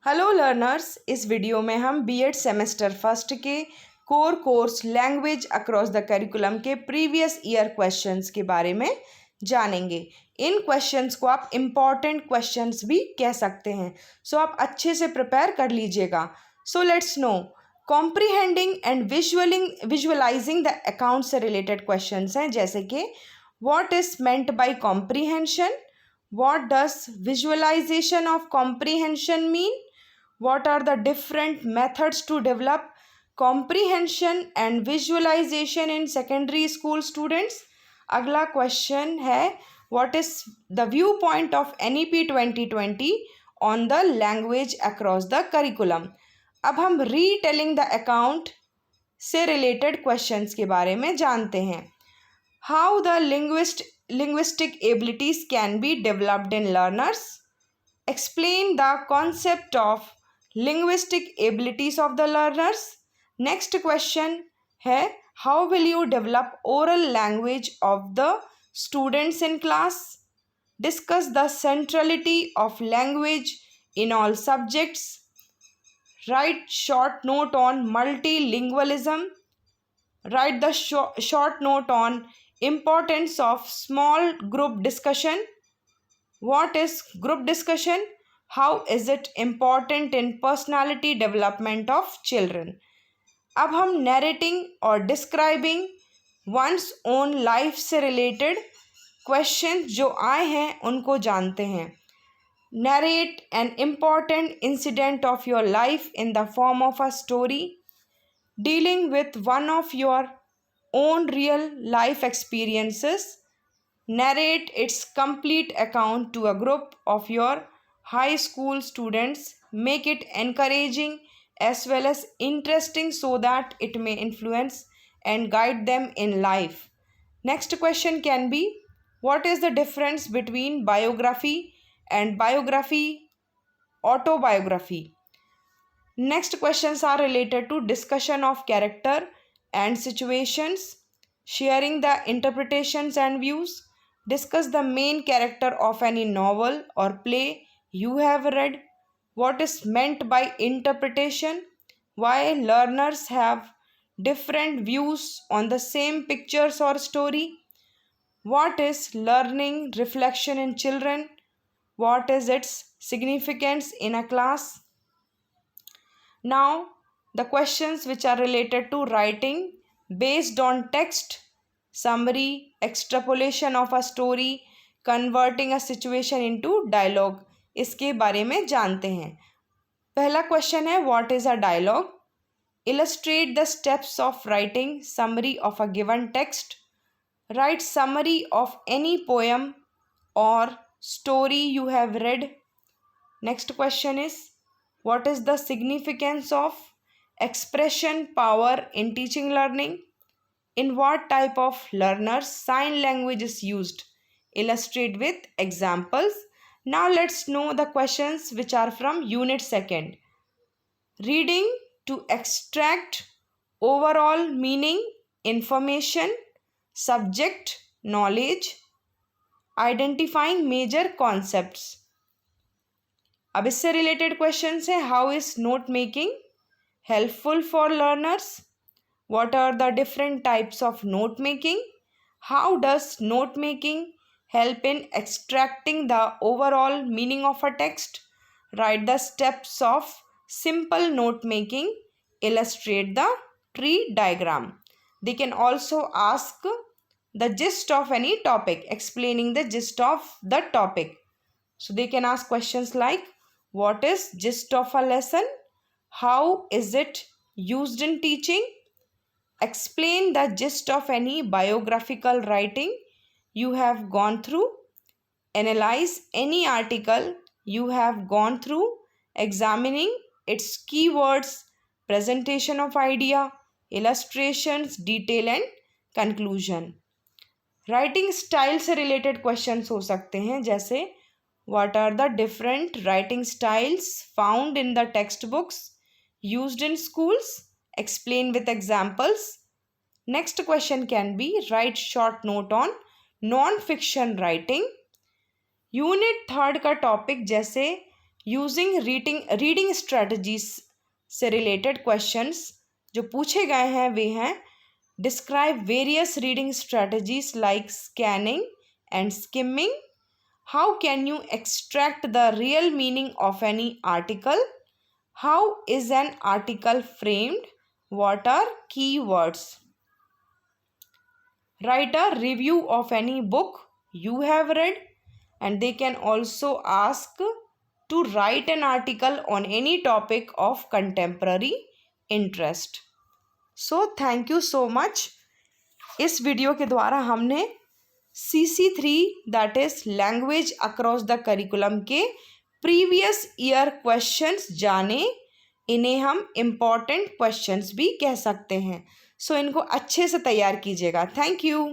Hello learners, इस video में हम बीएड सेमेस्टर फर्स्ट के core course language across the curriculum के प्रीवियस ईयर क्वेश्चंस के बारे में जानेंगे। इन क्वेश्चंस को आप इम्पॉर्टेंट क्वेश्चंस भी कह सकते हैं, सो आप अच्छे से प्रिपेयर कर लीजिएगा। So let's know, comprehending and visualizing the account से रिलेटेड क्वेश्चंस हैं, जैसे कि what is meant by comprehension, what does visualization of comprehension mean, what are the different methods to develop comprehension and visualization in secondary school students। अगला question है what is the viewpoint of NEP 2020 on the language across the curriculum। अब हम retelling the account से related questions के बारे में जानते हैं। how the linguistic abilities can be developed in learners, explain the concept of linguistic abilities of the learners। next question है how will you develop oral language of the students in class, discuss the centrality of language in all subjects, write short note on multilingualism, write the short note on importance of small group discussion, what is group discussion, how is it important in personality development of children। अब हम नैरेटिंग और describing one's own life से related question जो आए हैं उनको जानते हैं। Narrate an important incident of your life in the form of a story, dealing with one of your own real life experiences, narrate its complete account to a group of your high school students, make it encouraging as well as interesting so that it may influence and guide them in life। next question can be what is the difference between biography and autobiography। next questions are related to discussion of character and situations, sharing the interpretations and views, discuss the main character of any novel or play you have read, what is meant by interpretation, why learners have different views on the same pictures or story, what is learning reflection in children, what is its significance in a class। now the questions which are related to writing based on text, summary, extrapolation of a story, converting a situation into dialogue, इसके बारे में जानते हैं। पहला question है what is a dialogue, illustrate the steps of writing summary of a given text, write summary of any poem or story you have read। next question is what is the significance of expression power in teaching learning, in what type of learners sign language is used, illustrate with examples। now let's know the questions which are from unit 2nd, reading to extract overall meaning, information, subject knowledge, identifying major concepts। अब इससे related questions है how is note making helpful for learners, what are the different types of note making, how does note making help in extracting the overall meaning of a text, write the steps of simple note making, illustrate the tree diagram। they can also ask the gist of any topic, explaining the gist of the topic। so they can ask questions like what is gist of a lesson, how is it used in teaching, explain the gist of any biographical writing you have gone through, analyze any article you have gone through, examining its keywords, presentation of idea, illustrations, detail and conclusion। Writing style से related questions हो सकते हैं, जैसे what are the different writing styles found in the text books used in schools, explain with examples। next question can be write short note on non fiction writing। Unit 3rd का topic जैसे using reading strategies से related questions जो पूछे गए हैं वे हैं describe various reading strategies like scanning and skimming, how can you extract the real meaning of any article, how is an article framed, what are keywords. Write a review of any book you have read, and they can also ask to write an article on any topic of contemporary interest. So thank you so much. इस video के द्वारा हमने CC3 that is language across the curriculum के previous year questions जाने। इन्हें हम important questions भी कह सकते हैं। सो इनको अच्छे से तैयार कीजिएगा। Thank you.